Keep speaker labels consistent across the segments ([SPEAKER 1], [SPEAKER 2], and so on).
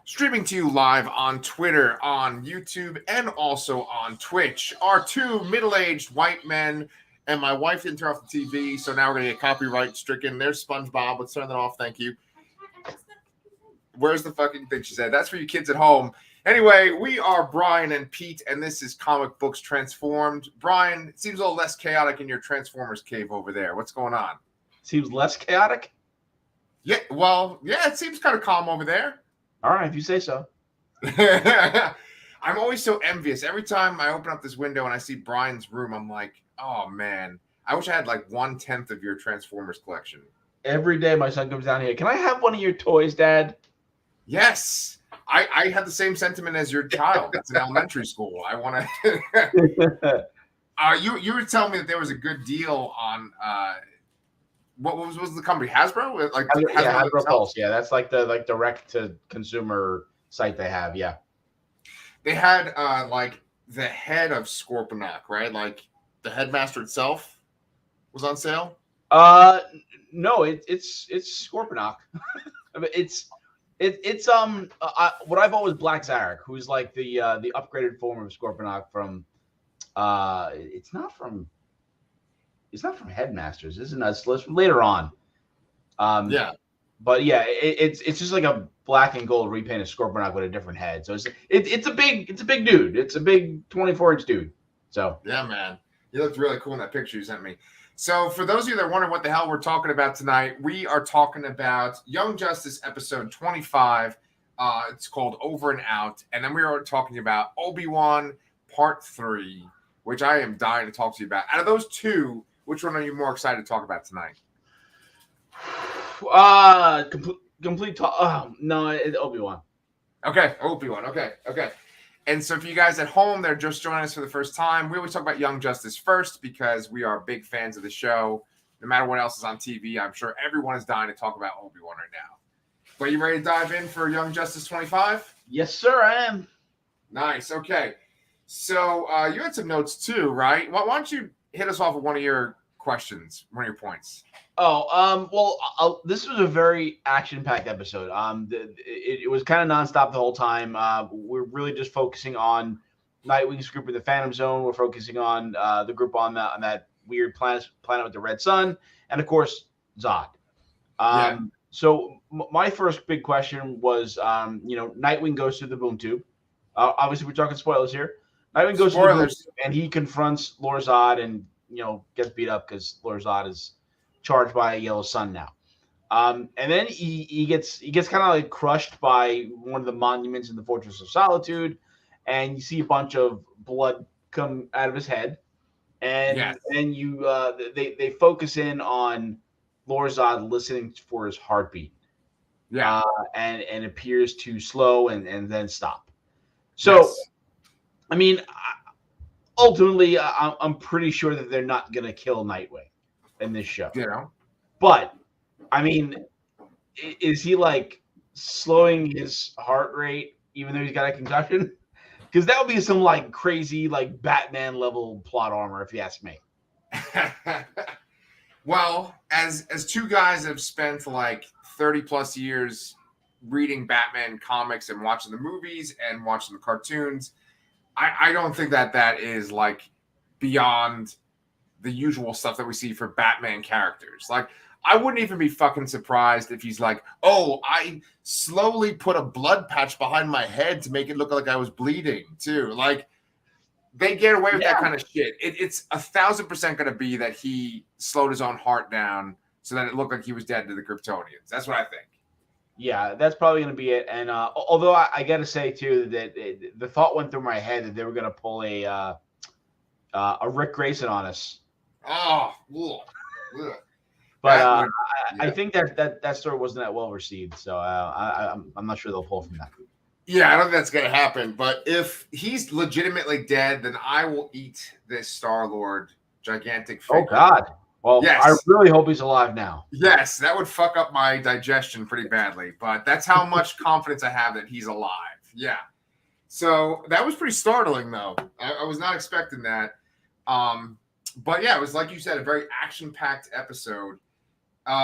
[SPEAKER 1] Streaming to you live on Twitter, on YouTube, and also on Twitch are two middle-aged white men, and my wife didn't turn off the TV, so now we're going to get copyright stricken. There's SpongeBob. Let's turn that off. Thank you. Where's the fucking thing she said? That's for you kids at home. Anyway, we are Brian and Pete, and this is Comic Books Transformed. Brian, it seems a little less chaotic in your Transformers cave over there. What's going on?
[SPEAKER 2] Seems less chaotic?
[SPEAKER 1] Yeah, well, yeah, it seems kind of calm over there.
[SPEAKER 2] All right, if you say so.
[SPEAKER 1] I'm always so envious. Every time I open up this window and I see Brian's room, I'm like, oh, man. I wish I had like 1/10 of your Transformers collection.
[SPEAKER 2] Every day my son comes down here. Can I have one of your toys, Dad?
[SPEAKER 1] Yes. I had the same sentiment as your child. That's in elementary school. I want to. You were telling me that there was a good deal on what was the company, Hasbro? Like
[SPEAKER 2] Hasbro Pulse. Yeah, that's like the direct to consumer site they have. Yeah,
[SPEAKER 1] they had like the head of Scorponok, right? Like the headmaster itself was on sale.
[SPEAKER 2] No, it's Scorponok. It's what I've always Black Zarek, who's like the upgraded form of Scorponok from it's not from Headmasters, isn't it? It's from later on.
[SPEAKER 1] Yeah.
[SPEAKER 2] But yeah, it's just like a black and gold repainted Scorponok with a different head. So it's a big dude. It's a big 24-inch dude. So
[SPEAKER 1] yeah, man. He looked really cool in that picture you sent me. So for those of you that are wondering what the hell we're talking about tonight, we are talking about Young Justice episode 25. It's called Over and Out. And then we are talking about Obi-Wan Part 3, which I am dying to talk to you about. Out of those two, which one are you more excited to talk about tonight?
[SPEAKER 2] Complete talk. No, it's Obi-Wan.
[SPEAKER 1] Okay, Obi-Wan. Okay. And so for you guys at home that are just joining us for the first time, we always talk about Young Justice first because we are big fans of the show. No matter what else is on TV, I'm sure everyone is dying to talk about Obi-Wan right now. But you ready to dive in for Young Justice 25?
[SPEAKER 2] Yes, sir, I am.
[SPEAKER 1] Nice. Okay. So you had some notes too, right? Why don't you hit us off with one of your questions, one of your points?
[SPEAKER 2] Well, this was a very action-packed episode. It was kind of nonstop the whole time. We're really just focusing on Nightwing's group in the Phantom Zone. We're focusing on the group on that weird planet with the red sun, and of course Zod. So my first big question was, Nightwing goes through the boom tube. Obviously, we're talking spoilers here. Nightwing goes through the boom tube, and he confronts Lord Zod, and gets beat up because Lord Zod is charged by a yellow sun now. And then he gets kind of like crushed by one of the monuments in the Fortress of Solitude, and you see a bunch of blood come out of his head, and then they focus in on Lord Zod listening for his heartbeat, and appears to slow and then stop. So, I mean, ultimately, I'm pretty sure that they're not gonna kill Nightwing in this show. But I mean, is he like slowing his heart rate even though he's got a concussion? Because that would be some like crazy like Batman level plot armor, if you ask me.
[SPEAKER 1] Well, as two guys that have spent like 30 plus years reading Batman comics and watching the movies and watching the cartoons, I don't think that is like beyond the usual stuff that we see for Batman characters. Like, I wouldn't even be fucking surprised if he's like, oh, I slowly put a blood patch behind my head to make it look like I was bleeding too. Like, they get away with that kind of shit. It's 1,000% going to be that he slowed his own heart down so that it looked like he was dead to the Kryptonians. That's what I think.
[SPEAKER 2] Yeah, that's probably going to be it. And although I got to say too that the thought went through my head that they were going to pull a Rick Grayson on us.
[SPEAKER 1] Oh, ugh.
[SPEAKER 2] But I think that story wasn't that well received, so I'm not sure they'll pull from that.
[SPEAKER 1] Yeah, I don't think that's going to happen. But if he's legitimately dead, then I will eat this Star-Lord gigantic figure.
[SPEAKER 2] Oh, God. Well, yes. I really hope he's alive now.
[SPEAKER 1] Yes, that would fuck up my digestion pretty badly. But that's how much confidence I have that he's alive. Yeah. So that was pretty startling, though. I was not expecting that. But, yeah, it was, like you said, a very action-packed episode. Hit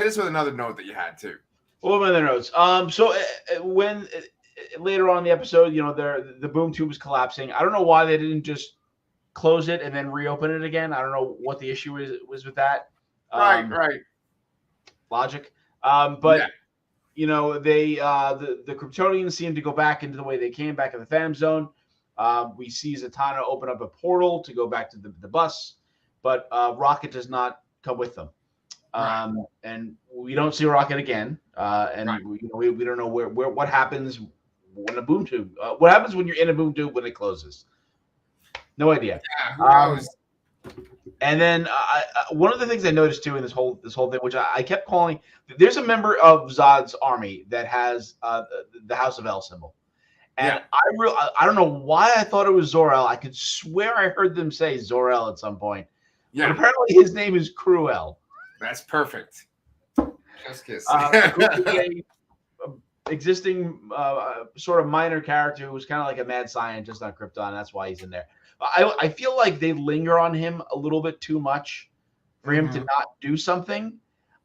[SPEAKER 1] us with another note that you had, too.
[SPEAKER 2] What were my other notes? So when later on in the episode, the boom tube was collapsing. I don't know why they didn't just close it and then reopen it again. I don't know what the issue was with that.
[SPEAKER 1] Right.
[SPEAKER 2] Logic.
[SPEAKER 1] Yeah.
[SPEAKER 2] But they the Kryptonians seem to go back into the way they came back in the Phantom Zone. We see Zatanna open up a portal to go back to the bus, but Rocket does not come with them. And we don't see Rocket again. We don't know where what happens when a boom tube. What happens when you're in a boom tube when it closes? No idea.
[SPEAKER 1] Yeah, who knows?
[SPEAKER 2] And then one of the things I noticed too in this whole thing, which I kept calling, there's a member of Zod's army that has the House of El symbol, and I don't know why I thought it was Zor-El. I could swear I heard them say Zor-El at some point. Yeah. But apparently his name is Cruel.
[SPEAKER 1] That's perfect. Just kiss.
[SPEAKER 2] Existing sort of minor character who's kind of like a mad scientist on Krypton. That's why he's in there. I feel like they linger on him a little bit too much for him to not do something.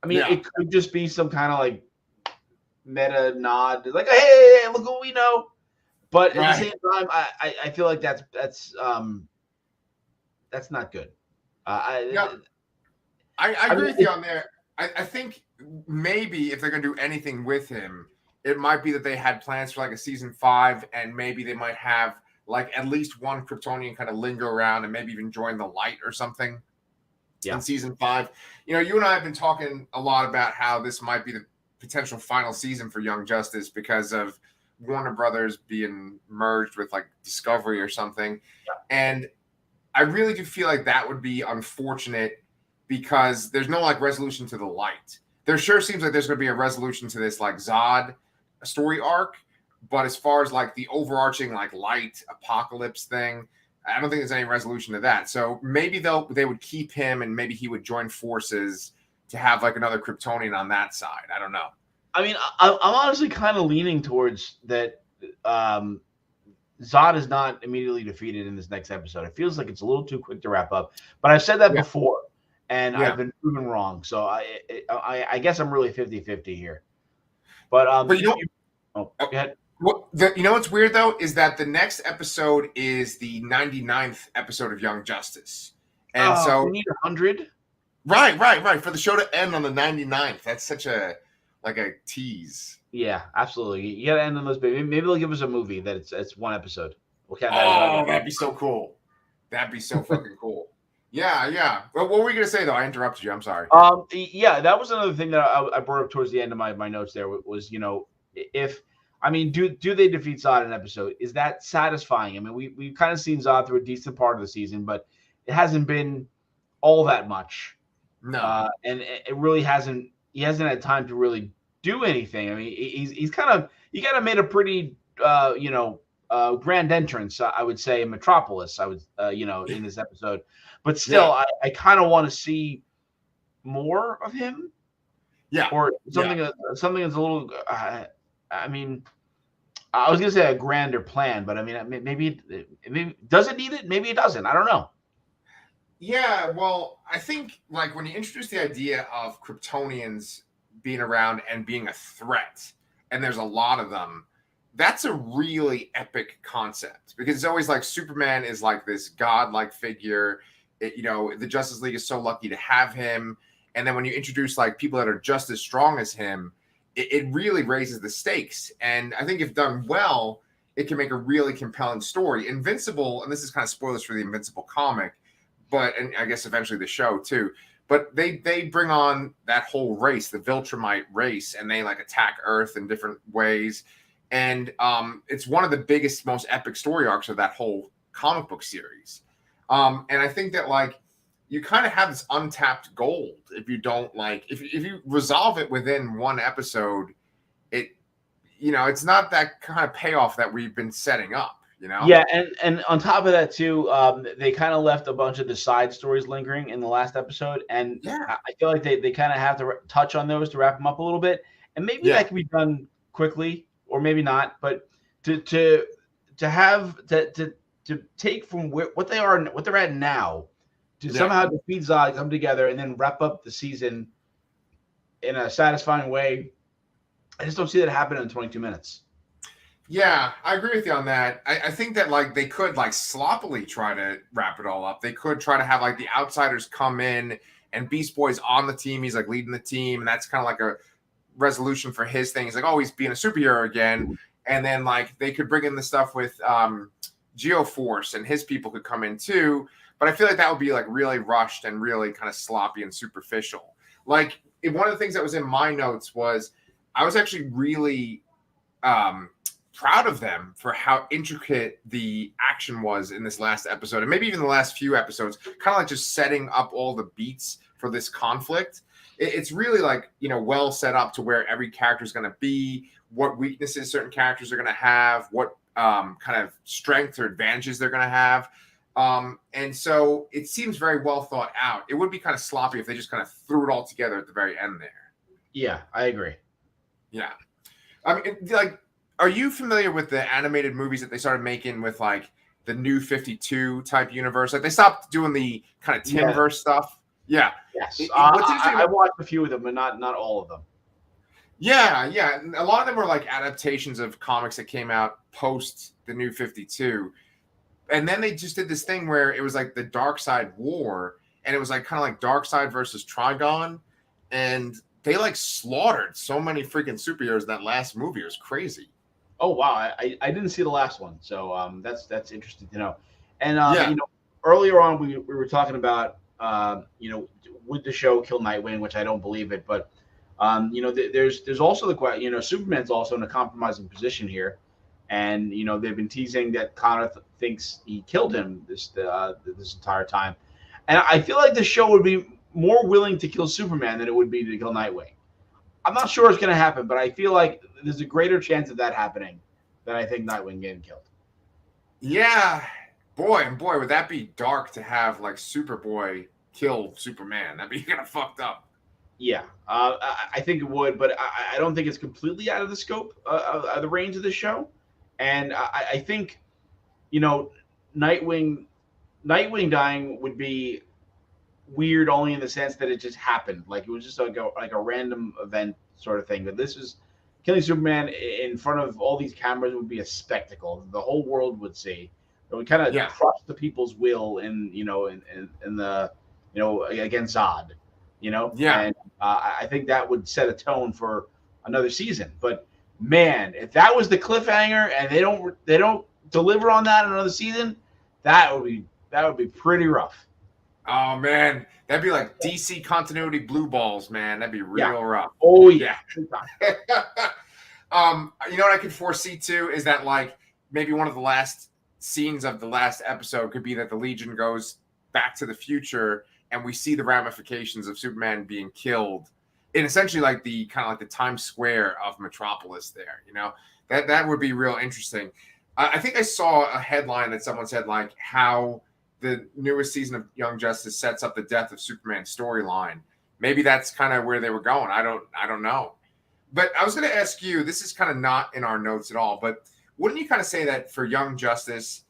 [SPEAKER 2] I mean, it could just be some kind of like meta nod, like, hey, look what we know. But at the same time, I feel like that's not good.
[SPEAKER 1] I agree with you on there. I think maybe if they're going to do anything with him, it might be that they had plans for like a season 5, and maybe they might have like at least one Kryptonian kind of linger around and maybe even join the light or something in season 5. You and I have been talking a lot about how this might be the potential final season for Young Justice because of Warner Brothers being merged with like Discovery or something. Yeah. And I really do feel like that would be unfortunate because there's no like resolution to the light. There sure seems like there's going to be a resolution to this like Zod story arc, but as far as like the overarching like light apocalypse thing, I don't think there's any resolution to that. So maybe they would keep him and maybe he would join forces to have like another Kryptonian on that side. I don't know.
[SPEAKER 2] I mean, I'm honestly kind of leaning towards that. Zod is not immediately defeated in this next episode. It feels like it's a little too quick to wrap up, but I've said that before. And I've been proven wrong. So I guess I'm really 50-50 here. But go ahead.
[SPEAKER 1] What's weird, though, is that the next episode is the 99th episode of Young Justice. And so
[SPEAKER 2] we need 100?
[SPEAKER 1] Right. For the show to end on the 99th. That's such a tease.
[SPEAKER 2] Yeah, absolutely. You got to end on those. Maybe they'll give us a movie that it's one episode.
[SPEAKER 1] That'd be so cool. That'd be so fucking cool. Yeah. Well, what were you going to say, though? I interrupted you. I'm sorry.
[SPEAKER 2] Yeah, that was another thing that I brought up towards the end of my notes there was, do they defeat Zod in an episode? Is that satisfying? I mean, we've kind of seen Zod through a decent part of the season, but it hasn't been all that much.
[SPEAKER 1] No.
[SPEAKER 2] And it really hasn't – he hasn't had time to really do anything. I mean, he kind of made a pretty, grand entrance, I would say, in Metropolis, in this episode. But still, I kind of want to see more of him.
[SPEAKER 1] Yeah.
[SPEAKER 2] Or something that's a little I was going to say a grander plan, but I mean, maybe does it need it? Maybe it doesn't. I don't know.
[SPEAKER 1] Yeah, well, I think like when you introduce the idea of Kryptonians being around and being a threat, and there's a lot of them, that's a really epic concept because it's always like Superman is like this godlike figure. The Justice League is so lucky to have him. And then when you introduce like people that are just as strong as him, it really raises the stakes. And I think if done well, it can make a really compelling story. Invincible, and this is kind of spoilers for the Invincible comic, and I guess eventually the show too, but they bring on that whole race, the Viltrumite race, and they like attack Earth in different ways. And it's one of the biggest, most epic story arcs of that whole comic book series. And I think that like you kind of have this untapped gold if you don't if you resolve it within one episode, it's not that kind of payoff that we've been setting up,
[SPEAKER 2] Yeah, and on top of that too, they kind of left a bunch of the side stories lingering in the last episve, and I feel like they kind of have to touch on those to wrap them up a little bit, and maybe that can be done quickly or maybe not, but to take from what they are, what they're at now, to somehow defeat Zod, come together, and then wrap up the season in a satisfying way. I just don't see that happening in 22 minutes.
[SPEAKER 1] Yeah, I agree with you on that. I think that like they could like sloppily try to wrap it all up. They could try to have like the outsiders come in and Beast Boy's on the team. He's like leading the team, and that's kind of like a resolution for his thing. He's like, oh, he's being a superhero again. And then like they could bring in the stuff with Geoforce and his people could come in too. But I feel like that would be like really rushed and really kind of sloppy and superficial. Like one of the things that was in my notes was I was actually really proud of them for how intricate the action was in this last episode, and maybe even the last few episodes, kind of like just setting up all the beats for this conflict. It's really like, well set up to where every character is going to be, what weaknesses certain characters are going to have, what kind of strengths or advantages they're going to have. And so it seems very well thought out. It would be kind of sloppy if they just kind of threw it all together at the very end there.
[SPEAKER 2] Yeah, I agree.
[SPEAKER 1] Yeah. I mean, like, are you familiar with the animated movies that they started making with like the New 52 type universe? Like they stopped doing the kind of Timverse stuff. Yeah.
[SPEAKER 2] Yes. I watched a few of them, but not all of them.
[SPEAKER 1] Yeah. A lot of them were like adaptations of comics that came out post the New 52. And then they just did this thing where it was like the Dark Side War, and it was like kind of like Darkseid versus Trigon. And they like slaughtered so many freaking superheroes in that last movie. It was crazy.
[SPEAKER 2] Oh wow, I didn't see the last one, so that's interesting to know. And
[SPEAKER 1] Yeah.
[SPEAKER 2] Earlier on we were talking about would the show kill Nightwing, which I don't believe it, but there's also the question. Superman's also in a compromising position here, and they've been teasing that Connor thinks he killed him this entire time, and I feel like the show would be more willing to kill Superman than it would be to kill Nightwing. I'm not sure it's going to happen, but I feel like there's a greater chance of that happening than I think Nightwing getting killed.
[SPEAKER 1] Yeah. Boy, would that be dark to have like Superboy kill Superman. That'd be kind of fucked up.
[SPEAKER 2] Yeah, I think it would, but I don't think it's completely out of the scope of the range of the show. And I think, Nightwing dying would be weird only in the sense that it just happened. Like it was just like a random event sort of thing. But this is killing Superman in front of all these cameras would be a spectacle. The whole world would see. It would kind of crush the people's will in the against Zod.
[SPEAKER 1] Yeah.
[SPEAKER 2] And I think that would set a tone for another season. But man, if that was the cliffhanger and they don't deliver on that in another season, that would be pretty rough.
[SPEAKER 1] Oh man, that'd be like DC continuity blue balls, man. That'd be real rough.
[SPEAKER 2] Oh yeah.
[SPEAKER 1] You know what I could foresee too is that like maybe one of the last scenes of the last episode could be that the Legion goes back to the future and we see the ramifications of Superman being killed in essentially like the kind of like the Times Square of Metropolis there. That would be real interesting. I think I saw a headline that someone said like how the newest season of Young Justice sets up the death of Superman storyline. Maybe that's kind of where they were going. I don't know. But I was going to ask you, this is kind of not in our notes at all, but wouldn't you kind of say that for Young Justice,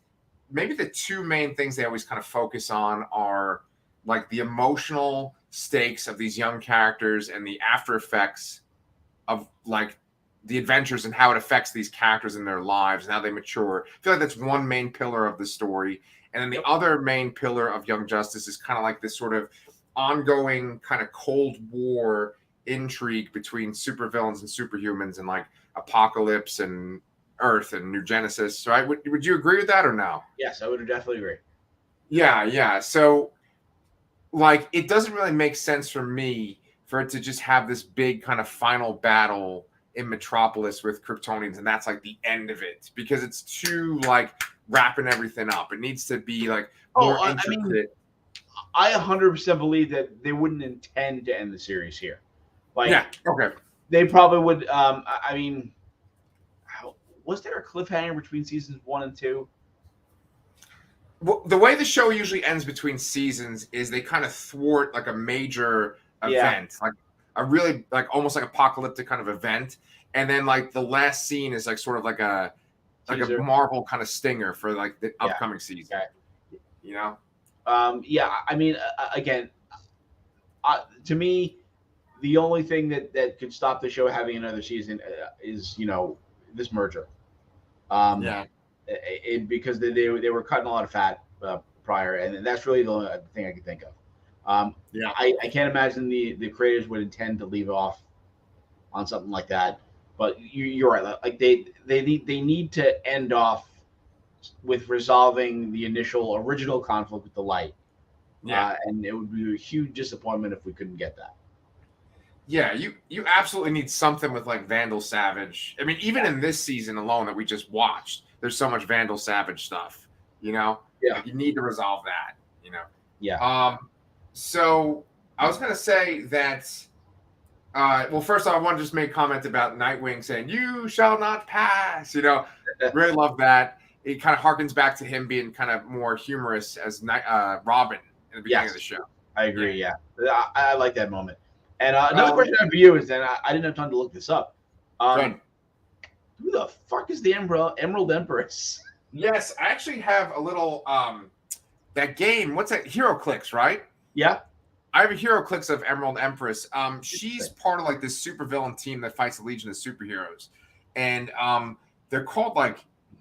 [SPEAKER 1] maybe the two main things they always kind of focus on are like the emotional stakes of these young characters and the after effects of like the adventures and how it affects these characters in their lives and how they mature. I feel like that's one main pillar of the story. And then the other main pillar of Young Justice is kind of like this sort of ongoing kind of Cold War intrigue between supervillains and superhumans and like Apocalypse and Earth and New Genesis, right? Would you agree with that or no?
[SPEAKER 2] Yes, I would definitely agree.
[SPEAKER 1] Yeah. So like it doesn't really make sense for me for it to just have this big kind of final battle in Metropolis with Kryptonians and that's like the end of it because it's too like wrapping everything up. It needs to be like more intricate.
[SPEAKER 2] I 100% believe that they wouldn't intend to end the series here. Like,
[SPEAKER 1] yeah, okay.
[SPEAKER 2] They probably would. Was there a cliffhanger between seasons 1 and 2?
[SPEAKER 1] Well, the way the show usually ends between seasons is they kind of thwart like a major event, like a really like almost like apocalyptic kind of event, and then like the last scene is like sort of like a Marvel kind of stinger for like the upcoming season.
[SPEAKER 2] Okay. I mean, again, to me, the only thing that could stop the show having another season is this merger. Um,
[SPEAKER 1] Yeah.
[SPEAKER 2] because they were cutting a lot of fat prior, and that's really the only thing I can think of.
[SPEAKER 1] Yeah.
[SPEAKER 2] I can't imagine the creators would intend to leave off on something like that. But you're right. Like they need to end off with resolving the initial original conflict with the light.
[SPEAKER 1] Yeah.
[SPEAKER 2] And it would be a huge disappointment if we couldn't get that.
[SPEAKER 1] Yeah, you absolutely need something with like Vandal Savage. I mean, even in this season alone that we just watched, there's so much Vandal Savage stuff.
[SPEAKER 2] Yeah.
[SPEAKER 1] Like you need to resolve that.
[SPEAKER 2] Yeah.
[SPEAKER 1] So I was gonna say that. Well, first I want to just make a comment about Nightwing saying "You shall not pass." Really love that. It kind of harkens back to him being kind of more humorous as Robin in the beginning of the show.
[SPEAKER 2] I agree. Yeah, I like that moment. And another question I have for you is that I didn't have time to look this up. Who the fuck is the Emerald Empress?
[SPEAKER 1] Yes, I actually have a little that game. What's that? HeroClix, right?
[SPEAKER 2] Yeah.
[SPEAKER 1] I have a HeroClix of Emerald Empress. She's part of like this supervillain team that fights the Legion of Superheroes, and they're called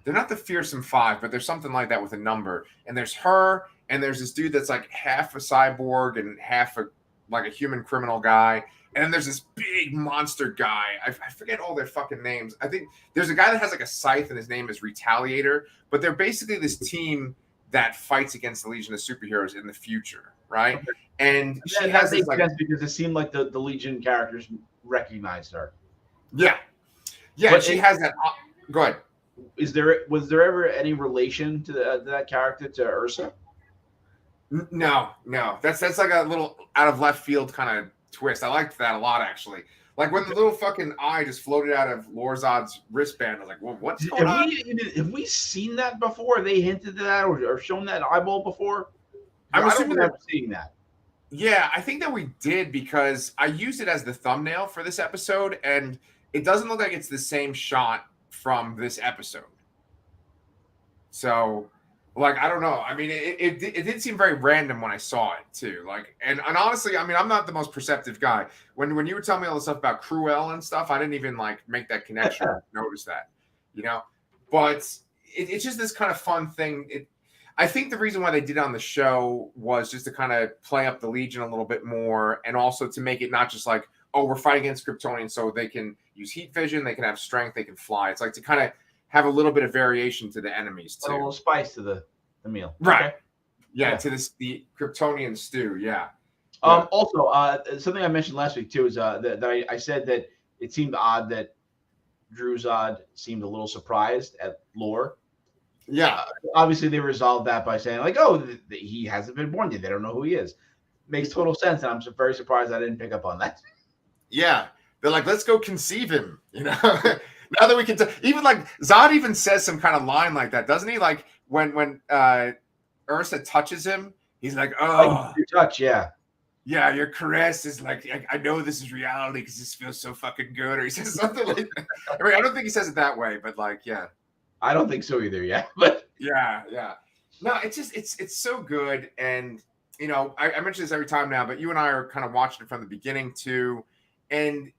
[SPEAKER 1] they're not the Fearsome Five, but there's something like that with a number. And there's her, and there's this dude that's like half a cyborg and half a human criminal guy. And then there's this big monster guy. I forget all their fucking names. I think there's a guy that has like a scythe and his name is Retaliator. But they're basically this team that fights against the Legion of Superheroes in the future, right?
[SPEAKER 2] Okay.
[SPEAKER 1] And she
[SPEAKER 2] that
[SPEAKER 1] has
[SPEAKER 2] makes
[SPEAKER 1] this
[SPEAKER 2] sense because it seemed like the Legion characters recognized her.
[SPEAKER 1] Yeah. But she has that. Go ahead.
[SPEAKER 2] Was there ever any relation to that character to Ursa?
[SPEAKER 1] No. That's like a little out of left field kind of twist. I liked that a lot, actually. Like when the little fucking eye just floated out of Lorzod's wristband, I was like, "Well, what's going on?"
[SPEAKER 2] Have we seen that before? They hinted to that or shown that eyeball before?
[SPEAKER 1] I'm assuming
[SPEAKER 2] they're seeing that.
[SPEAKER 1] Yeah, I think that we did because I used it as the thumbnail for this episode, and it doesn't look like it's the same shot from this episode. So, I don't know. I mean, it did seem very random when I saw it too. And honestly, I mean, I'm not the most perceptive guy. When you were telling me all the stuff about Cruella and stuff, I didn't even make that connection or notice that, But it's just this kind of fun thing. I think the reason why they did it on the show was just to kind of play up the Legion a little bit more, and also to make it not just like, oh, we're fighting against Kryptonians, so they can use heat vision, they can have strength, they can fly. It's like to kind of have a little bit of variation to the enemies too.
[SPEAKER 2] A little spice to the meal.
[SPEAKER 1] Right. Okay. Yeah, to the Kryptonian stew. Yeah.
[SPEAKER 2] Also, something I mentioned last week too is that I said that it seemed odd that Druzod seemed a little surprised at Lore.
[SPEAKER 1] Yeah.
[SPEAKER 2] Obviously, they resolved that by saying he hasn't been born yet. They don't know who he is. Makes total sense, and I'm very surprised I didn't pick up on that.
[SPEAKER 1] Yeah, they're like, let's go conceive him. Now that we can, even Zod even says some kind of line like that, doesn't he? Like when Ursa touches him, he's like, "Oh,
[SPEAKER 2] your touch, yeah."
[SPEAKER 1] Yeah, your caress is like, I know this is reality because this feels so fucking good. Or he says something like that. I mean, I don't think he says it that way, but yeah.
[SPEAKER 2] I don't think so either. Yeah, but
[SPEAKER 1] yeah. No, it's just it's so good, and I mention this every time now, but you and I are kind of watching it from the beginning too, and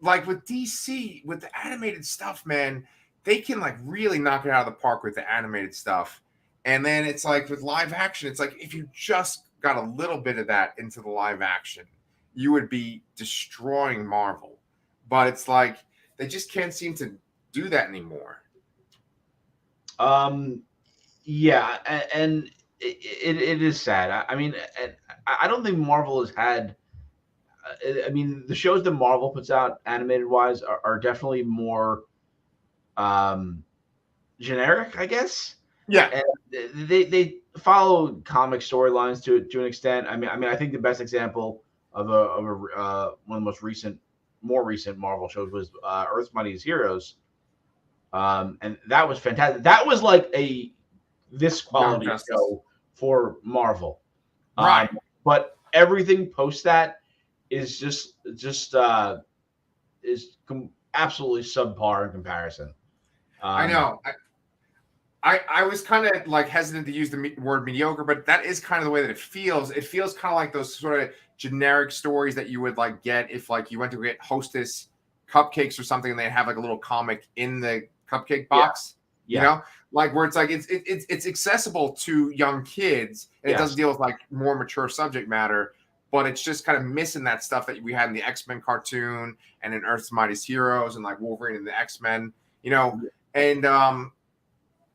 [SPEAKER 1] with DC with the animated stuff, man, they can really knock it out of the park with the animated stuff, and then it's with live action, it's if you just got a little bit of that into the live action, you would be destroying Marvel, but it's they just can't seem to do that anymore.
[SPEAKER 2] Yeah, and it is sad. I mean, I don't think Marvel has had. I mean, the shows that Marvel puts out, animated wise, are definitely more generic, I guess.
[SPEAKER 1] Yeah,
[SPEAKER 2] and they follow comic storylines to an extent. I mean, I think the best example of one of the more recent Marvel shows was Earth's Mightiest Heroes. And that was fantastic. That was this quality show for Marvel,
[SPEAKER 1] right?
[SPEAKER 2] But everything post that is absolutely subpar in comparison.
[SPEAKER 1] I know. I was kind of like hesitant to use the word mediocre, but that is kind of the way that it feels. It feels kind of like those sort of generic stories that you would like get if like you went to get Hostess cupcakes or something, and they have like a little comic in the cupcake box. You
[SPEAKER 2] Yeah.
[SPEAKER 1] know, like where it's like it's accessible to young kids, and it doesn't deal with like more mature subject matter, but it's just kind of missing that stuff that we had in the X-Men cartoon and in Earth's Mightiest Heroes and like Wolverine and the X-Men. You know, and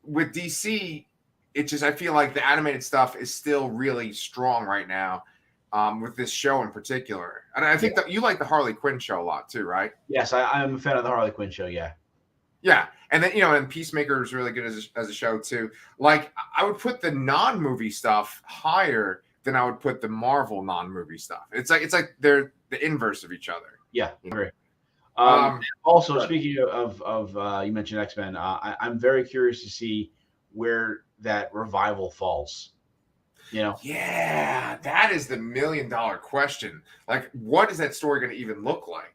[SPEAKER 1] with DC, it just I feel like the animated stuff is still really strong right now, with this show in particular. And I think that you like the Harley Quinn show a lot too, right?
[SPEAKER 2] Yes, I'm a fan of the Harley Quinn show. Yeah.
[SPEAKER 1] Yeah, and then and Peacemaker is really good as a show too. Like I would put the non-movie stuff higher than I would put the Marvel non-movie stuff. It's like they're the inverse of each other.
[SPEAKER 2] Yeah, I agree.
[SPEAKER 1] Um,
[SPEAKER 2] Also, speaking of you mentioned X-Men, I'm very curious to see where that revival falls.
[SPEAKER 1] Yeah, that is the $1 million question. Like, what is that story going to even look like?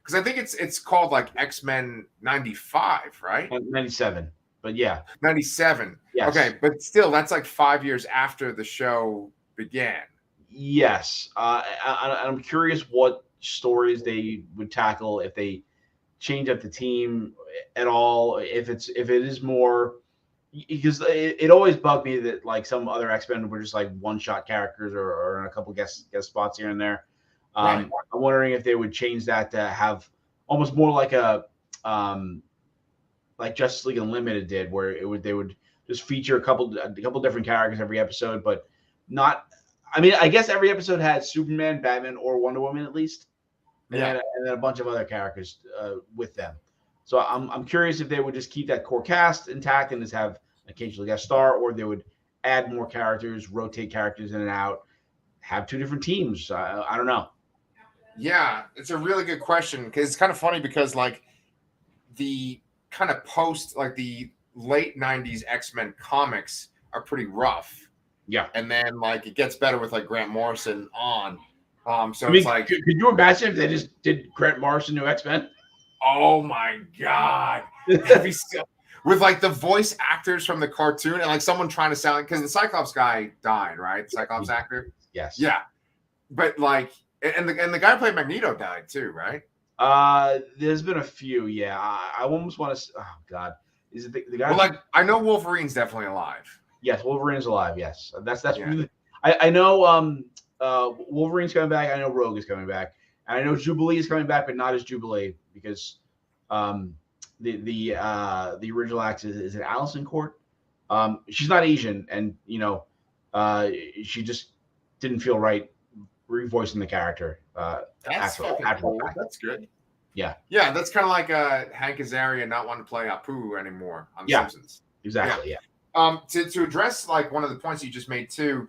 [SPEAKER 1] Because I think it's called like X-Men 95, right?
[SPEAKER 2] 97, but yeah,
[SPEAKER 1] 97.
[SPEAKER 2] Yes.
[SPEAKER 1] Okay, but still, that's like 5 years after the show began.
[SPEAKER 2] Yes, I'm curious what stories they would tackle if they change up the team at all. If it is more, because it always bugged me that like some other X-Men were just like one-shot characters or in a couple guest spots here and there.
[SPEAKER 1] Right.
[SPEAKER 2] I'm wondering if they would change that to have almost more like a like Justice League Unlimited did, where they would just feature a couple different characters every episode, but not. I mean, I guess every episode had Superman, Batman, or Wonder Woman at least, and then a bunch of other characters with them. So I'm curious if they would just keep that core cast intact and just have occasionally guest star, or they would add more characters, rotate characters in and out, have two different teams. I don't know.
[SPEAKER 1] Yeah, it's a really good question because it's kind of funny because like the kind of post like the late 90s X-Men comics are pretty rough.
[SPEAKER 2] Yeah.
[SPEAKER 1] And then like it gets better with like Grant Morrison on. So
[SPEAKER 2] I mean,
[SPEAKER 1] it's like
[SPEAKER 2] could you imagine if they just did Grant Morrison new X-Men?
[SPEAKER 1] oh my God. That'd be so, with like the voice actors from the cartoon and like someone trying to sound because the Cyclops guy died, right? The Cyclops actor.
[SPEAKER 2] Yes.
[SPEAKER 1] Yeah. But like and the guy who played Magneto died too, right?
[SPEAKER 2] There's been a few. Yeah, I almost want to. Oh God, is it the guy?
[SPEAKER 1] Well, like I know Wolverine's definitely alive.
[SPEAKER 2] Yes, Wolverine's alive. Yes, that's
[SPEAKER 1] Yeah.
[SPEAKER 2] really. I know. Wolverine's coming back. I know Rogue is coming back, and I know Jubilee is coming back, but not as Jubilee because the original actor is it Allison Court. She's not Asian, and she just didn't feel right revoicing the character.
[SPEAKER 1] That's cool. That's good.
[SPEAKER 2] Yeah.
[SPEAKER 1] Yeah, that's kind of like Hank Azaria not wanting to play Apu anymore on The Simpsons.
[SPEAKER 2] Exactly.
[SPEAKER 1] Yeah. To address like one of the points you just made too,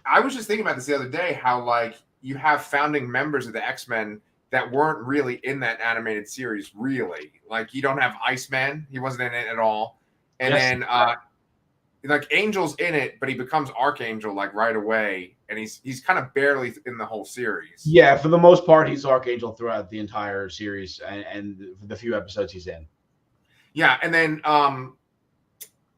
[SPEAKER 1] I was just thinking about this the other day, how like you have founding members of the X-Men that weren't really in that animated series, really. Like you don't have Iceman, he wasn't in it at all. And then like Angel's in it, but he becomes Archangel like right away, and he's kind of barely in the whole series.
[SPEAKER 2] Yeah, for the most part, he's Archangel throughout the entire series and the few episodes he's in.
[SPEAKER 1] Yeah, and then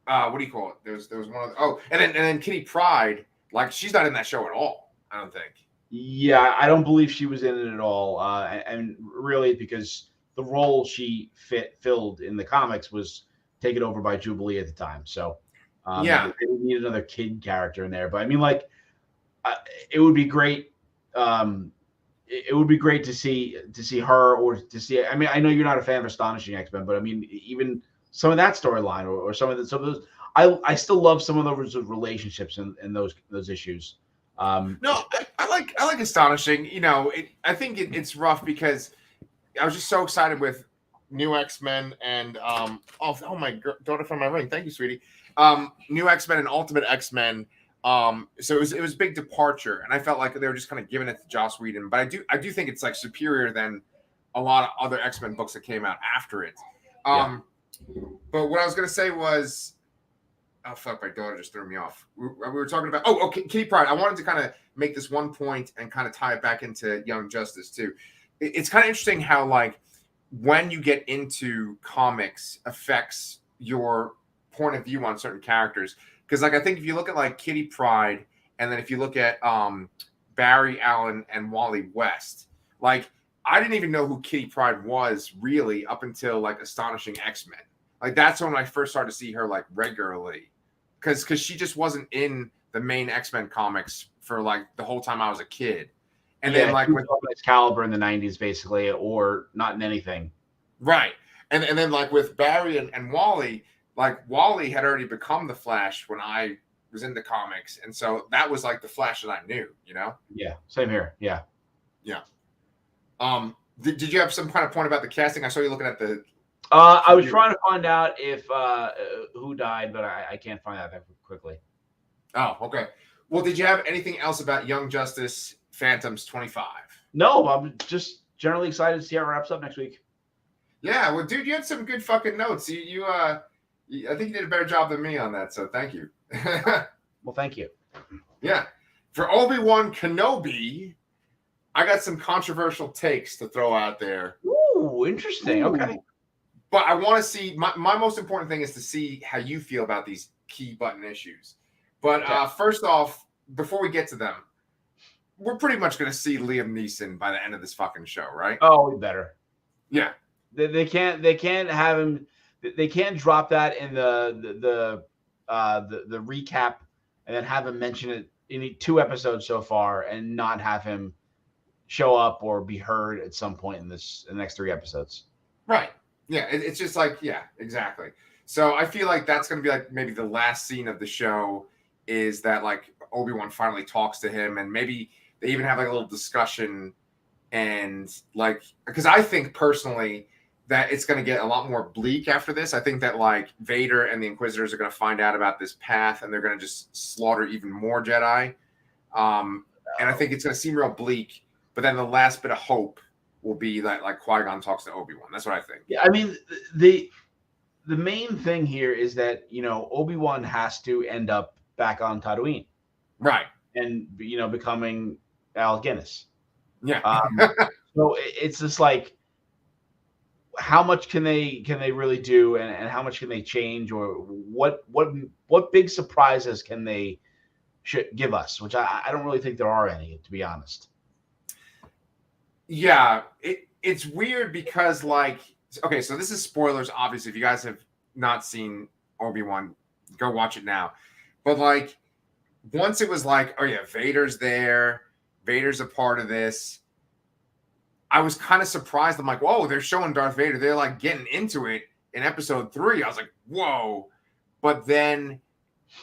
[SPEAKER 1] what do you call it? There was one of and then Kitty Pryde, like she's not in that show at all, I don't think.
[SPEAKER 2] Yeah, I don't believe she was in it at all, and really because the role she filled in the comics was taken over by Jubilee at the time. So they didn't need another kid character in there. But I mean, like, it would be great. It would be great to see her or to see. I mean, I know you're not a fan of Astonishing X-Men, but I mean, even some of that storyline or some of those. I still love some of those relationships in those issues.
[SPEAKER 1] No, I like Astonishing. I think it's rough because I was just so excited with New X-Men and oh my daughter from my ring. Thank you, sweetie. New X-Men and Ultimate X-Men. So it was a big departure, and I felt like they were just kind of giving it to Joss Whedon. But I do think it's like superior than a lot of other X-Men books that came out after it. But what I was gonna say was, oh fuck, my daughter just threw me off. We were talking about okay, Kitty Pryde. I wanted to kind of make this one point and kind of tie it back into Young Justice too. It's kind of interesting how like when you get into comics affects your point of view on certain characters. Because like I think if you look at like Kitty Pryde, and then if you look at Barry Allen and Wally West, like I didn't even know who Kitty Pryde was really up until like Astonishing X-Men. Like that's when I first started to see her like regularly, because she just wasn't in the main X-Men comics for like the whole time I was a kid. And then like with
[SPEAKER 2] Excalibur in the 90s, basically, or not in anything.
[SPEAKER 1] Right. And then like with Barry and Wally, like Wally had already become the Flash when I was in the comics. And so that was like the Flash that I knew, you know?
[SPEAKER 2] Yeah. Same here. Yeah.
[SPEAKER 1] Yeah. Did you have some kind of point about the casting? I saw you looking at the
[SPEAKER 2] I was trying to find out if who died, but I can't find out that quickly.
[SPEAKER 1] Oh, okay. Well, did you have anything else about Young Justice Phantoms 25?
[SPEAKER 2] No, I'm just generally excited to see how it wraps up next week.
[SPEAKER 1] Yeah, well, dude, you had some good fucking notes. I think you did a better job than me on that, so thank you.
[SPEAKER 2] Well, thank you.
[SPEAKER 1] Yeah. For Obi-Wan Kenobi, I got some controversial takes to throw out there.
[SPEAKER 2] Ooh, interesting.
[SPEAKER 1] Ooh.
[SPEAKER 2] Okay.
[SPEAKER 1] But I want to see, my most important thing is to see how you feel about these key button issues. But first off, before we get to them, we're pretty much going to see Liam Neeson by the end of this fucking show, right?
[SPEAKER 2] Oh, we better.
[SPEAKER 1] Yeah.
[SPEAKER 2] They can't have him. They can't drop that in the recap and then have him mention it in 2 episodes so far and not have him show up or be heard at some point in the next 3 episodes.
[SPEAKER 1] Right. Yeah. It's just like, yeah, exactly. So I feel like that's going to be like maybe the last scene of the show is that like Obi-Wan finally talks to him, and maybe they even have like a little discussion, and like, because I think personally that it's going to get a lot more bleak after this. I think that like Vader and the Inquisitors are going to find out about this path, and they're going to just slaughter even more Jedi. And I think it's going to seem real bleak, but then the last bit of hope will be that like Qui-Gon talks to Obi-Wan. That's what I think.
[SPEAKER 2] Yeah, I mean, the main thing here is that, Obi-Wan has to end up back on Tatooine.
[SPEAKER 1] Right.
[SPEAKER 2] And, becoming Alec Guinness.
[SPEAKER 1] Yeah.
[SPEAKER 2] So it's just like, how much can they really do, and how much can they change, or what big surprises can they give us, which I don't really think there are any, to be honest.
[SPEAKER 1] Yeah, it's weird because like, okay, so this is spoilers, obviously. If you guys have not seen Obi-Wan, go watch it now. But like, once it was like, oh yeah, Vader's there, Vader's a part of this, I was kind of surprised. I'm like, whoa, they're showing Darth Vader. They're like getting into it in episode 3. I was like, whoa. But then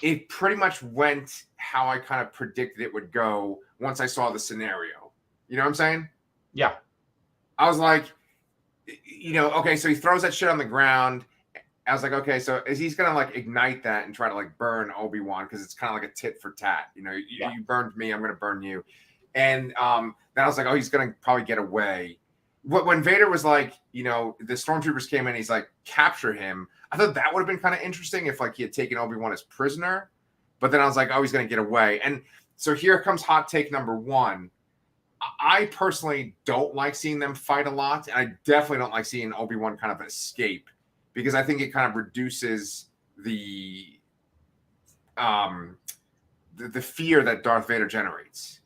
[SPEAKER 1] it pretty much went how I kind of predicted it would go once I saw the scenario. You know what I'm saying?
[SPEAKER 2] Yeah.
[SPEAKER 1] I was like, okay, so he throws that shit on the ground. I was like, okay, so is he's going to like ignite that and try to like burn Obi-Wan, because it's kind of like a tit for tat. You burned me, I'm going to burn you. And then I was like, oh, he's going to probably get away. When Vader was like, the stormtroopers came in, he's like, capture him. I thought that would have been kind of interesting if like he had taken Obi-Wan as prisoner. But then I was like, oh, he's going to get away. And so here comes hot take number 1. I personally don't like seeing them fight a lot. And I definitely don't like seeing Obi-Wan kind of escape, because I think it kind of reduces the fear that Darth Vader generates,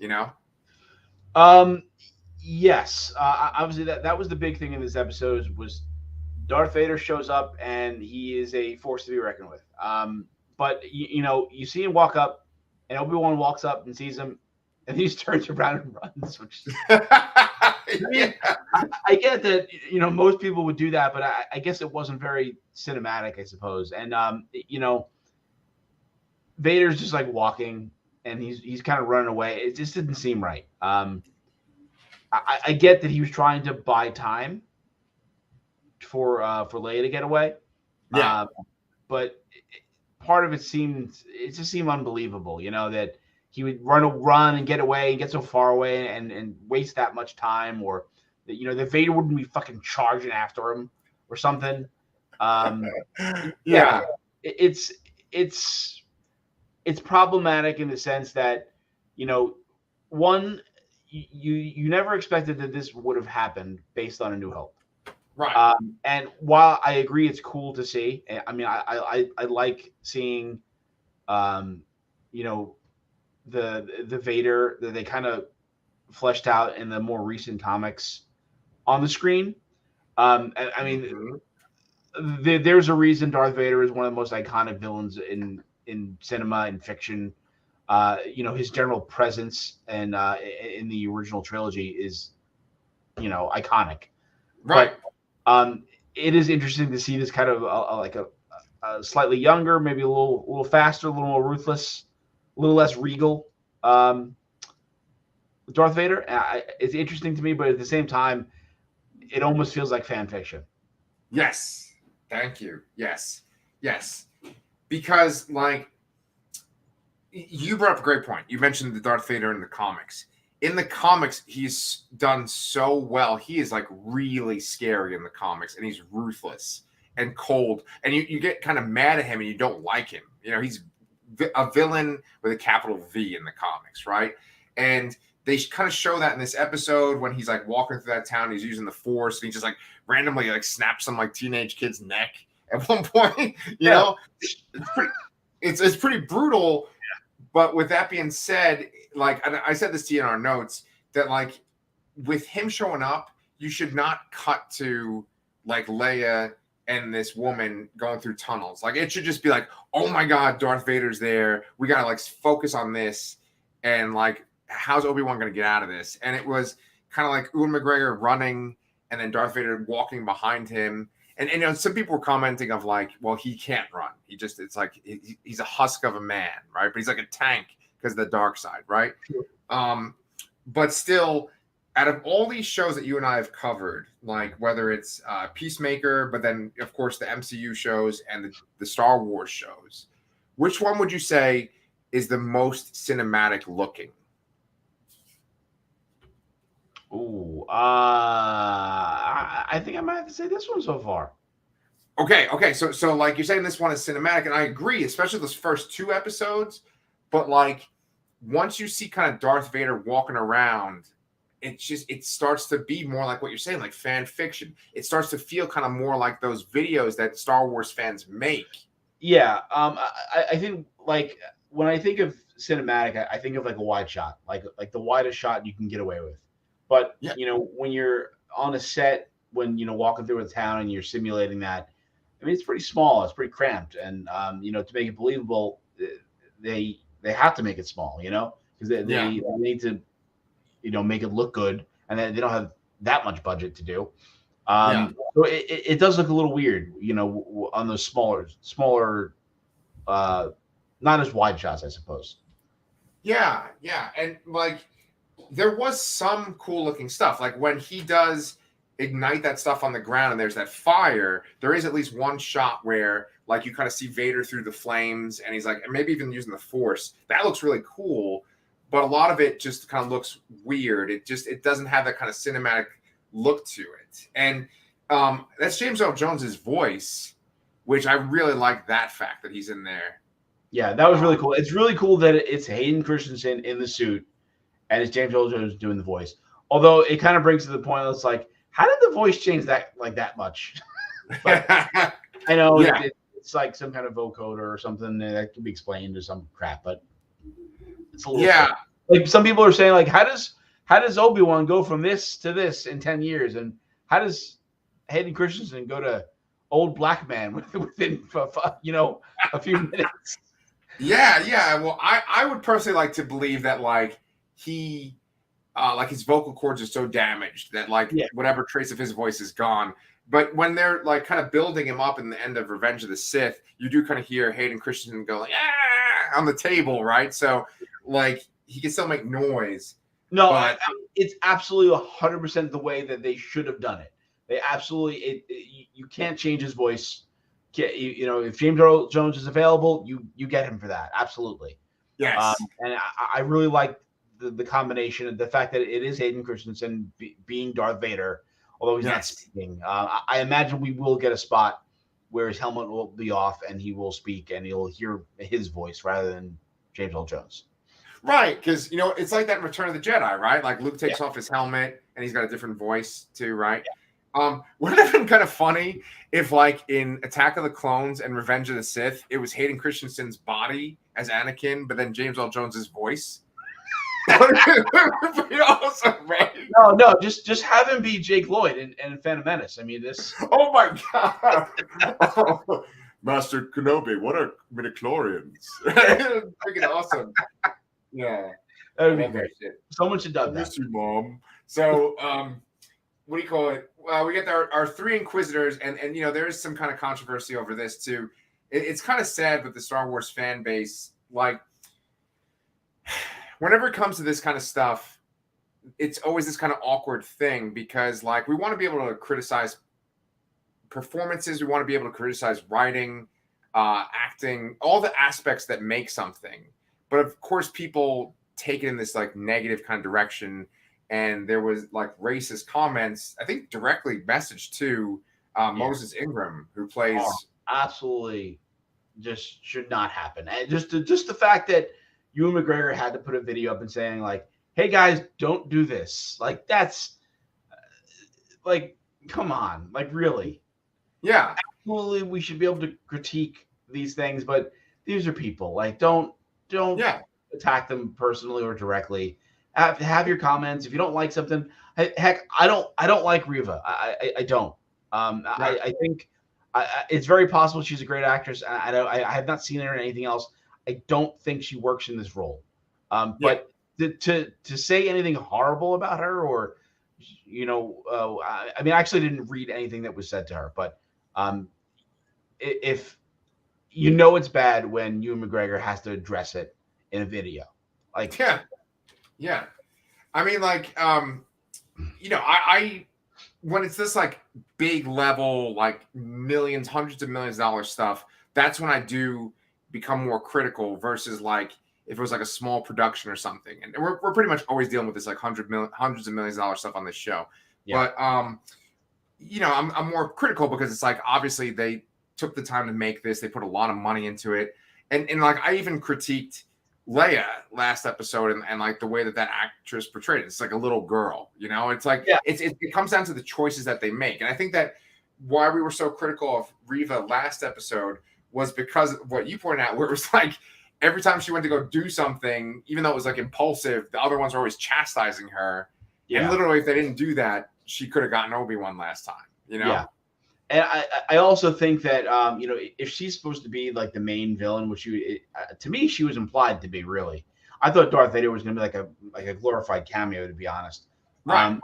[SPEAKER 2] Yes. Obviously, that was the big thing in this episode was Darth Vader shows up and he is a force to be reckoned with. But you see him walk up, and Obi-Wan walks up and sees him, and he just turns around and runs. Which I get that most people would do that, but I guess it wasn't very cinematic, I suppose. And Vader's just like walking, and he's kind of running away. It just didn't seem right. I get that he was trying to buy time for Leia to get away.
[SPEAKER 1] Yeah.
[SPEAKER 2] But part of it just seemed unbelievable, that he would run and get away and get so far away and waste that much time, or that Vader wouldn't be fucking charging after him or something.
[SPEAKER 1] Yeah.
[SPEAKER 2] It's problematic in the sense that, one, you never expected that this would have happened based on A New Hope.
[SPEAKER 1] Right.
[SPEAKER 2] And while I agree, it's cool to see. I mean, I like seeing, um, you know, the Vader that they kind of fleshed out in the more recent comics on the screen. I mean,
[SPEAKER 1] Mhm.
[SPEAKER 2] there's a reason Darth Vader is one of the most iconic villains in cinema and fiction. His general presence and in the original trilogy is iconic.
[SPEAKER 1] Right.
[SPEAKER 2] But it is interesting to see this kind of like a slightly younger, maybe a little faster, a little more ruthless, a little less regal. Um, Darth Vader. It's interesting to me, but at the same time, it almost feels like fan fiction.
[SPEAKER 1] Yes. Thank you. Yes. Yes. Because like you brought up a great point. You mentioned the Darth Vader in the comics. In the comics, he's done so well. He is like really scary in the comics, and he's ruthless and cold. And you get kind of mad at him, and you don't like him. He's a villain with a capital V in the comics, right? And they kind of show that in this episode when he's like walking through that town. He's using the Force, and he just like randomly like snaps some like teenage kid's neck at one point. It's pretty brutal. But with that being said, like I said this to you in our notes, that like with him showing up, you should not cut to like Leia and this woman going through tunnels. Like it should just be like, oh my God, Darth Vader's there. We gotta like focus on this, and like how's Obi-Wan gonna get out of this? And it was kind of like Ewan McGregor running and then Darth Vader walking behind him. And some people were commenting of like, well, he can't run. It's like he's a husk of a man, right? But he's like a tank because of the dark side, right? Sure. But still, out of all these shows that you and I have covered, like whether it's Peacemaker, but then of course the MCU shows and the Star Wars shows, which one would you say is the most cinematic looking?
[SPEAKER 2] Ooh, I think I might have to say this one so far.
[SPEAKER 1] Okay. So like you're saying this one is cinematic, and I agree, especially those first two episodes. But like once you see kind of Darth Vader walking around, it starts to be more like what you're saying, like fan fiction. It starts to feel kind of more like those videos that Star Wars fans make.
[SPEAKER 2] Yeah, I think like when I think of cinematic, I think of like a wide shot, like the widest shot you can get away with. But
[SPEAKER 1] Yeah.
[SPEAKER 2] When you're on a set, when walking through a town and you're simulating that, I mean, it's pretty small, it's pretty cramped, and to make it believable, they have to make it small, because they need to make it look good, and they don't have that much budget to do. So it does look a little weird, on those smaller, not as wide shots, I suppose.
[SPEAKER 1] Yeah, and like there was some cool looking stuff, like when he does ignite that stuff on the ground and there's that fire. There is at least one shot where like you kind of see Vader through the flames, and he's like, and maybe even using the Force. That looks really cool, but a lot of it just kind of looks weird. It doesn't have that kind of cinematic look to it, and that's James Earl Jones's voice, which I really like that fact that he's in there.
[SPEAKER 2] Yeah, that was really cool. It's really cool that it's Hayden Christensen in the suit, and it's James Earl Jones doing the voice. Although it kind of brings to the point, it's like, how did the voice change that much? But I know it's like some kind of vocoder or something that can be explained or some crap, but it's a little strange. Like some people are saying, like, how does Obi-Wan go from this to this in 10 years, and how does Hayden Christensen go to old black man within a few minutes?
[SPEAKER 1] Yeah. Well, I would personally like to believe that like he like his vocal cords are so damaged that like whatever trace of his voice is gone. But when they're like kind of building him up in the end of Revenge of the Sith, you do kind of hear Hayden Christensen go like on the table, right? So like he can still make noise.
[SPEAKER 2] No, but it's absolutely 100% the way that they should have done it. They absolutely you can't change his voice. If James Earl Jones is available, you get him for that. Absolutely.
[SPEAKER 1] Yes.
[SPEAKER 2] And I really like the combination of the fact that it is Hayden Christensen being Darth Vader, although he's not speaking. I imagine we will get a spot where his helmet will be off and he will speak and you'll hear his voice rather than James Earl Jones.
[SPEAKER 1] Right, because it's like that in Return of the Jedi, right? Like Luke takes off his helmet and he's got a different voice too, right? Wouldn't it have been kind of funny if, like, in Attack of the Clones and Revenge of the Sith, it was Hayden Christensen's body as Anakin, but then James Earl Jones's voice? Pretty awesome, right?
[SPEAKER 2] No, just have him be Jake Lloyd in Phantom Menace. I mean, this.
[SPEAKER 1] Oh my god, oh, Master Kenobi, what are midichlorians? Freaking awesome. Yeah,
[SPEAKER 2] That would be great. Someone should
[SPEAKER 1] I
[SPEAKER 2] dub that.
[SPEAKER 1] miss you, Mom. So, what do you call it? Well, we get our three Inquisitors, and there is some kind of controversy over this too. It's kind of sad with the Star Wars fan base, like. Whenever it comes to this kind of stuff, it's always this kind of awkward thing because, like, we want to be able to criticize performances. We want to be able to criticize writing, acting, all the aspects that make something. But of course, people take it in this like negative kind of direction. And there was like racist comments, I think directly messaged to Moses Ingram, who plays
[SPEAKER 2] absolutely just should not happen. And just the fact that Ewan McGregor had to put a video up and saying like, "Hey guys, don't do this." Like that's like, come on, like really?
[SPEAKER 1] Yeah,
[SPEAKER 2] absolutely. We should be able to critique these things, but these are people. Like, don't attack them personally or directly. Have your comments. If you don't like something, heck, I don't like Reva. I don't. Right. I think it's very possible she's a great actress. I have not seen her in anything else. I don't think she works in this role. But to say anything horrible about her, or I mean, I actually didn't read anything that was said to her. But if it's bad when Ewan McGregor has to address it in a video, like
[SPEAKER 1] yeah. I mean, like I when it's this like big level, like millions, hundreds of millions of dollars stuff, that's when I do become more critical versus like if it was like a small production or something. And we're pretty much always dealing with this like hundreds of millions of dollars stuff on this show. Yeah. But I'm more critical because it's like obviously they took the time to make this, they put a lot of money into it. And like I even critiqued Leia last episode and like the way that actress portrayed it. It's like a little girl, it's like it comes down to the choices that they make. And I think that why we were so critical of Reva last episode was because of what you pointed out, where it was like every time she went to go do something, even though it was like impulsive, the other ones were always chastising her. Yeah. And literally, if they didn't do that, she could have gotten Obi-Wan last time, Yeah.
[SPEAKER 2] And I also think that, if she's supposed to be like the main villain, which to me, she was implied to be really. I thought Darth Vader was going to be like a glorified cameo, to be honest.
[SPEAKER 1] Right.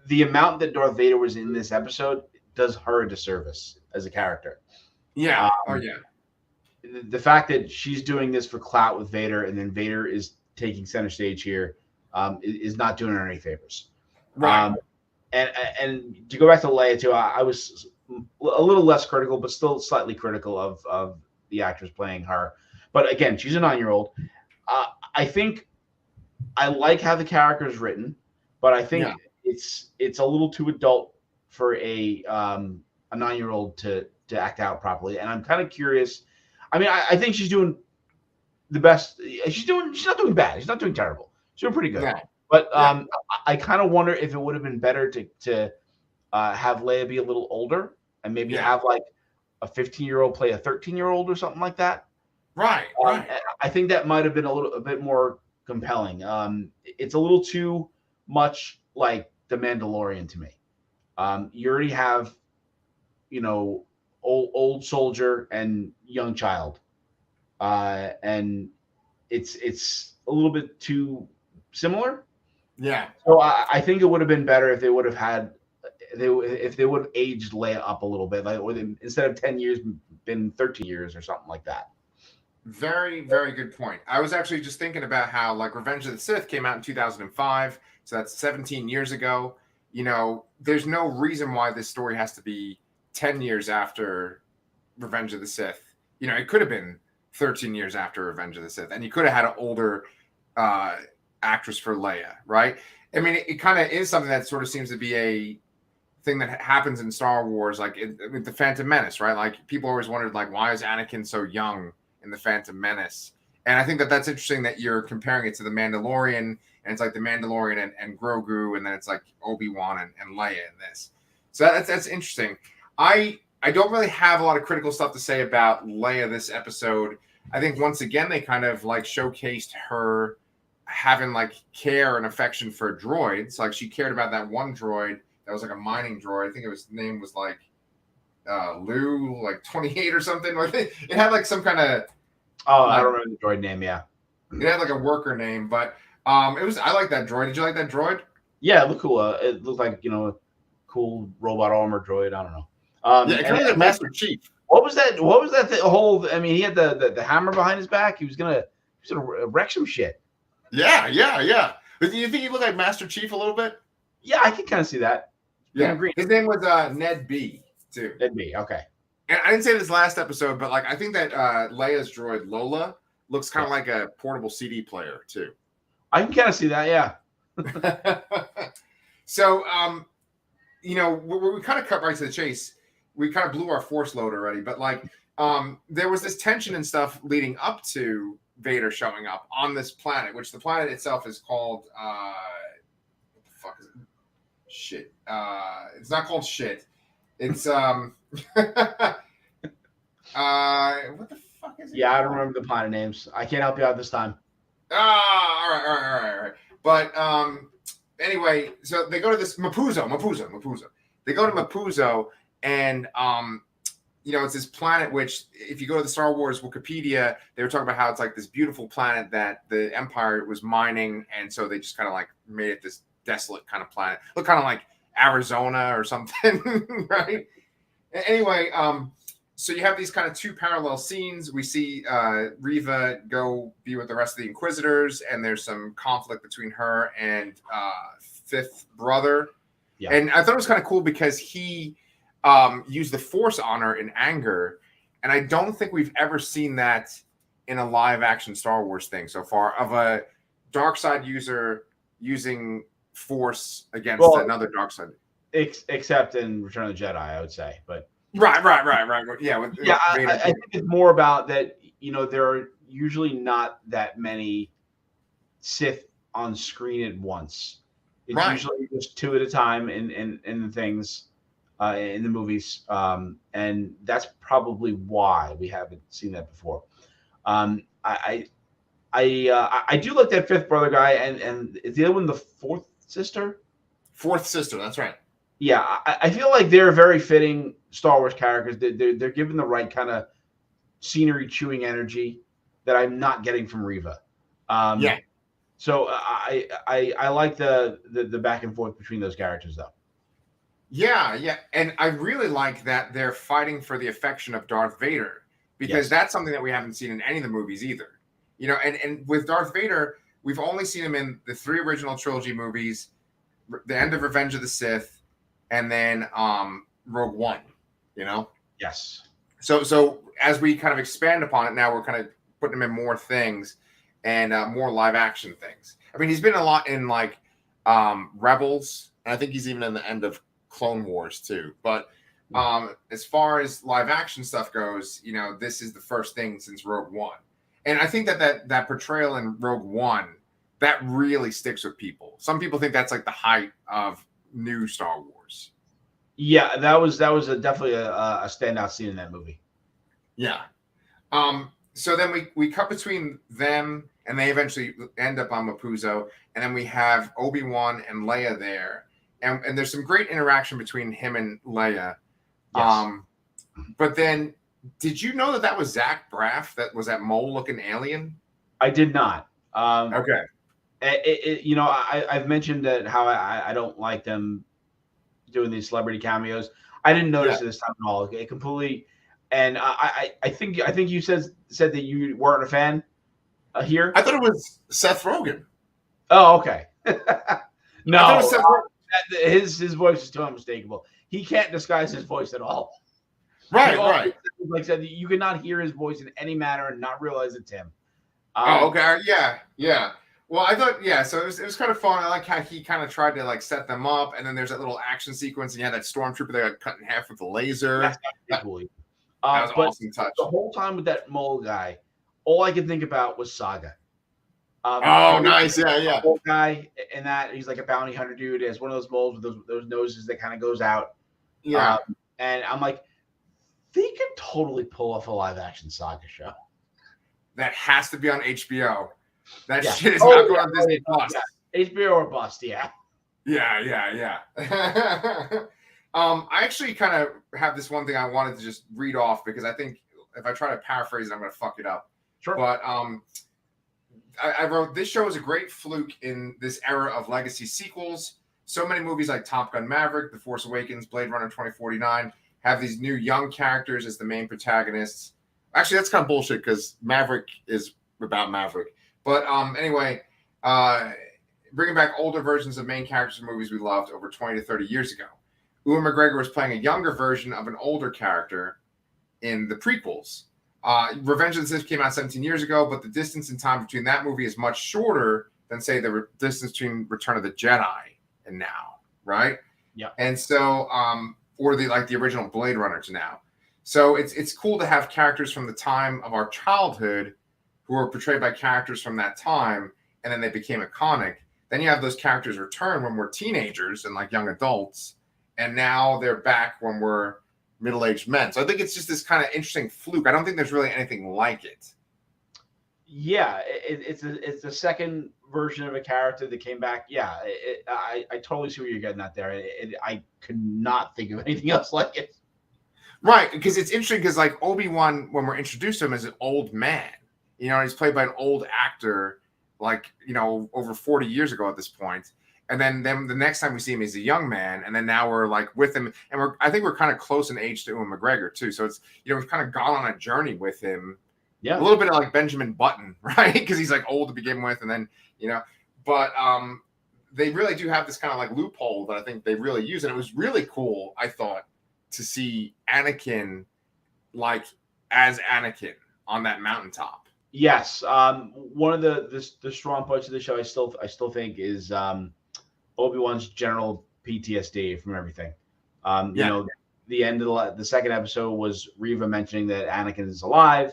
[SPEAKER 2] The amount that Darth Vader was in this episode does her a disservice as a character.
[SPEAKER 1] Yeah.
[SPEAKER 2] The fact that she's doing this for clout with Vader, and then Vader is taking center stage here, is not doing her any favors.
[SPEAKER 1] Right.
[SPEAKER 2] And to go back to Leia too, I was a little less critical, but still slightly critical of the actress playing her. But again, she's a 9-year-old. I think I like how the character is written, but I think it's a little too adult for a 9-year-old to act out properly. And I'm kind of curious. I mean, I think she's doing the best. She's not doing bad. She's not doing terrible. She's doing pretty good. Yeah. But I kind of wonder if it would have been better to have Leia be a little older and maybe have like a 15-year-old play a 13-year-old or something like that.
[SPEAKER 1] Right.
[SPEAKER 2] I think that might have been a bit more compelling. It's a little too much like The Mandalorian to me. You already have, old soldier and young child, and it's a little bit too similar.
[SPEAKER 1] Yeah.
[SPEAKER 2] So I think it would have been better if they would have aged Leia up a little bit, like instead of 10 years, been 13 years or something like that.
[SPEAKER 1] Very, very good point. I was actually just thinking about how like Revenge of the Sith came out in 2005, so that's 17 years ago. There's no reason why this story has to be 10 years after Revenge of the Sith. It could have been 13 years after Revenge of the Sith, and you could have had an older actress for Leia, right? I mean, it kind of is something that sort of seems to be a thing that happens in Star Wars, like with the Phantom Menace, right? Like people always wondered, like, why is Anakin so young in the Phantom Menace? And I think that that's interesting that you're comparing it to the Mandalorian, and it's like the Mandalorian and Grogu, and then it's like Obi-Wan and Leia in this. So that's interesting. I don't really have a lot of critical stuff to say about Leia this episode. I think once again they kind of like showcased her having like care and affection for droids. Like she cared about that one droid that was like a mining droid. I think name was like Lou, like 28 or something. Like it had like some kind of
[SPEAKER 2] I don't remember the droid name. Yeah,
[SPEAKER 1] it had like a worker name, but it was. I like that droid. Did you like that droid?
[SPEAKER 2] Yeah, it looked cool. It looked like a cool robot armor droid. I don't know.
[SPEAKER 1] Yeah, it kind of like Master Chief.
[SPEAKER 2] What was that? What was that whole? I mean, he had the hammer behind his back. He was gonna wreck some shit.
[SPEAKER 1] Yeah. But do you think he looked like Master Chief a little bit?
[SPEAKER 2] Yeah, I can kind of see that.
[SPEAKER 1] Yeah, his name was Ned B. Too.
[SPEAKER 2] Ned B. Okay.
[SPEAKER 1] And I didn't say this last episode, but like I think that Leia's droid Lola looks kind of like a portable CD player too.
[SPEAKER 2] I can kind of see that. Yeah.
[SPEAKER 1] So, we kind of cut right to the chase. We kind of blew our force load already, but like, there was this tension and stuff leading up to Vader showing up on this planet, which the planet itself is called, what the fuck is it? Shit. It's not called shit. It's, what the fuck is it?
[SPEAKER 2] Yeah, I don't remember the planet names. I can't help you out this time.
[SPEAKER 1] All right. But, anyway, so they go to this Mapuzo. They go to Mapuzo, and it's this planet which, if you go to the Star Wars Wikipedia, they were talking about how it's like this beautiful planet that the Empire was mining, and so they just kind of like made it this desolate kind of planet. Look kind of like Arizona or something, right? Anyway, so you have these kind of two parallel scenes. We see Reva go be with the rest of the Inquisitors, and there's some conflict between her and fifth brother. Yeah. And I thought it was kind of cool because he used the Force on her in anger, and I don't think we've ever seen that in a live action Star Wars thing so far, of a dark side user using Force against another dark side.
[SPEAKER 2] Except in Return of the Jedi, I would say, but
[SPEAKER 1] right. Yeah,
[SPEAKER 2] I think it's more about that. There are usually not that many Sith on screen at once. It's usually just two at a time in the things in the movies, and that's probably why we haven't seen that before. I do like that fifth brother guy, and is the other one the fourth sister?
[SPEAKER 1] Fourth sister, that's right.
[SPEAKER 2] Yeah, I feel like they're very fitting Star Wars characters. They're given the right kind of scenery chewing energy that I'm not getting from Reva.
[SPEAKER 1] Yeah.
[SPEAKER 2] So I like the back and forth between those characters, though.
[SPEAKER 1] Yeah, and I really like that they're fighting for the affection of Darth Vader, because that's something that we haven't seen in any of the movies either. And with Darth Vader, we've only seen him in the 3 original trilogy movies, the end of Revenge of the Sith, and then Rogue One.
[SPEAKER 2] Yes.
[SPEAKER 1] So as we kind of expand upon it now, we're kind of putting him in more things and more live action things. I mean, he's been a lot in like Rebels, and I think he's even in the end of Clone Wars too. But as far as live action stuff goes, this is the first thing since Rogue One, and I think that portrayal in Rogue One that really sticks with people. Some people think that's like the height of new Star Wars.
[SPEAKER 2] Yeah, that was definitely a standout scene in that movie.
[SPEAKER 1] Yeah. So then we cut between them, and they eventually end up on Mapuzo, and then we have Obi-Wan and Leia there, and there's some great interaction between him and Leia. Yes. But then, did you know that was Zach Braff? That was that mole-looking alien?
[SPEAKER 2] I did not.
[SPEAKER 1] Okay.
[SPEAKER 2] I've mentioned that how I don't like them doing these celebrity cameos. I didn't notice it this time at all. It completely, and I think you said that you weren't a fan here.
[SPEAKER 1] I thought it was Seth Rogen.
[SPEAKER 2] Oh, okay. No, his voice is too unmistakable. He can't disguise his voice at all.
[SPEAKER 1] Right.
[SPEAKER 2] Like I said, you cannot hear his voice in any manner and not realize it's him.
[SPEAKER 1] Okay. Yeah. Well, I thought, so it was kind of fun. I like how he kind of tried to like set them up, and then there's that little action sequence, and you had that stormtrooper that got cut in half with the laser.
[SPEAKER 2] That's cool.
[SPEAKER 1] That was an awesome touch.
[SPEAKER 2] The whole time with that mole guy, all I could think about was Saga.
[SPEAKER 1] Nice, yeah.
[SPEAKER 2] Mole guy, and that he's like a bounty hunter dude. He has one of those moles with those noses that kind of goes out.
[SPEAKER 1] Yeah.
[SPEAKER 2] And I'm like, they could totally pull off a live action Saga show.
[SPEAKER 1] That has to be on HBO. That
[SPEAKER 2] Yeah.
[SPEAKER 1] shit is not going on Disney Plus.
[SPEAKER 2] Yeah. HBO or bust, yeah.
[SPEAKER 1] Yeah. I actually kind of have this one thing I wanted to just read off because I think if I try to paraphrase it, I'm going to fuck it up.
[SPEAKER 2] Sure.
[SPEAKER 1] But I wrote, this show is a great fluke in this era of legacy sequels. So many movies like Top Gun Maverick, The Force Awakens, Blade Runner 2049 have these new young characters as the main protagonists. Actually, that's kind of bullshit because Maverick is about Maverick. But anyway, bringing back older versions of main characters in movies we loved over 20 to 30 years ago. Ewan McGregor was playing a younger version of an older character in the prequels. Revenge of the Sith came out 17 years ago, but the distance in time between that movie is much shorter than, say, the distance between Return of the Jedi and now, right?
[SPEAKER 2] Yeah.
[SPEAKER 1] And so, or the original Blade Runner to now. So it's cool to have characters from the time of our childhood who are portrayed by characters from that time, and then they became iconic. Then you have those characters return when we're teenagers and like young adults, and now they're back when we're middle-aged men. So I think it's just this kind of interesting fluke. I don't think there's really anything like it.
[SPEAKER 2] Yeah, it's the second version of a character that came back. Yeah, I totally see what you're getting at there. I could not think of anything else like it.
[SPEAKER 1] Right, because it's interesting because like Obi-Wan, when we're introduced to him as an old man, he's played by an old actor, like, over 40 years ago at this point. And then the next time we see him, he's a young man, and then now we're like with him, and I think we're kind of close in age to Ewan McGregor too. So it's we've kind of gone on a journey with him.
[SPEAKER 2] Yeah,
[SPEAKER 1] a little bit of like Benjamin Button, right? Because he's like old to begin with, and then but they really do have this kind of like loophole that I think they really use, and it was really cool, I thought, to see Anakin like as Anakin on that mountaintop.
[SPEAKER 2] Yes, one of the strong points of the show I still think is Obi-Wan's general PTSD from everything. The end of the second episode was Reva mentioning that Anakin is alive,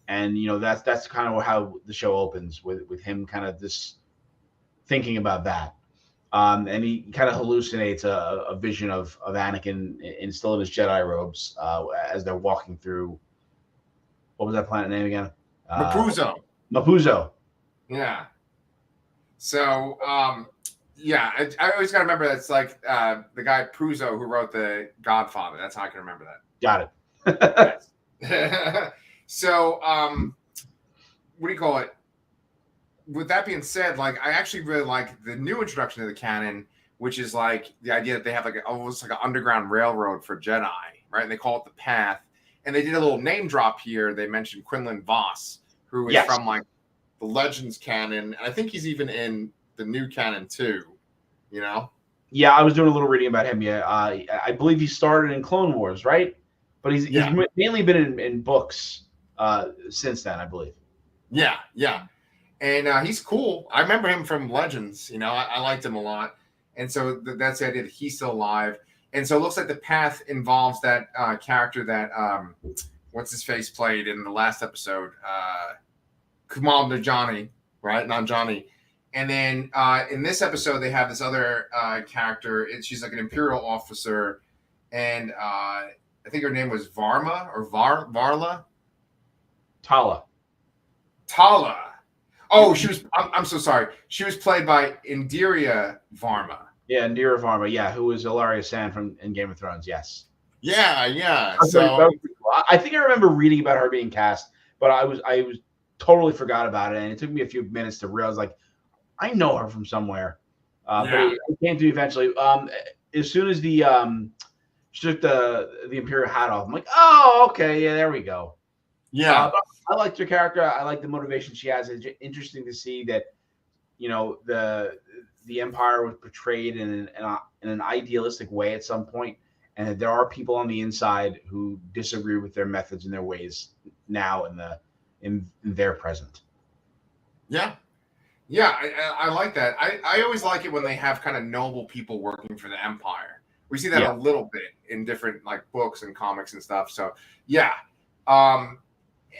[SPEAKER 2] and that's kind of how the show opens with him kind of just thinking about that. And he kind of hallucinates a vision of Anakin still in his Jedi robes as they're walking through. What was that planet name again? Mapuzo.
[SPEAKER 1] Yeah. So, I always got to remember that's like the guy Puzo who wrote The Godfather. That's how I can remember that.
[SPEAKER 2] Got
[SPEAKER 1] it. So, what do you call it? With that being said, like I actually really like the new introduction to the canon, which is like the idea that they have like almost like an underground railroad for Jedi, right? And they call it the Path. And they did a little name drop here. They mentioned Quinlan Vos, who is from like the Legends canon, and I think he's even in the new canon too.
[SPEAKER 2] Yeah, I was doing a little reading about him. Yeah, I believe he started in Clone Wars, right? But he's mainly been in books since then, I believe.
[SPEAKER 1] Yeah. And he's cool. I remember him from Legends. I liked him a lot. And so that's the idea that he's still alive. And so it looks like the Path involves that character that what's his face played in the last episode, Kumail Nanjiani, right? Nanjiani. And then in this episode, they have this other character. She's like an Imperial officer, and I think her name was Varma or Varla. Tala. Oh, she was. I'm so sorry. She was played by Indira Varma.
[SPEAKER 2] Yeah, Indira Varma. Yeah, who was Ilaria Sand in Game of Thrones? Yes.
[SPEAKER 1] Yeah.
[SPEAKER 2] So I think I remember reading about her being cast, but I was totally forgot about it, and it took me a few minutes to realize like I know her from somewhere. But it came to me eventually. As soon as she took the Imperial hat off, I'm like, oh, okay, yeah, there we go.
[SPEAKER 1] Yeah.
[SPEAKER 2] I liked her character. I like the motivation she has. It's interesting to see that, the Empire was portrayed in an idealistic way at some point, and that there are people on the inside who disagree with their methods and their ways now in their present.
[SPEAKER 1] Yeah. I like that. I always like it when they have kind of noble people working for the Empire. We see that a little bit in different like books and comics and stuff. So yeah.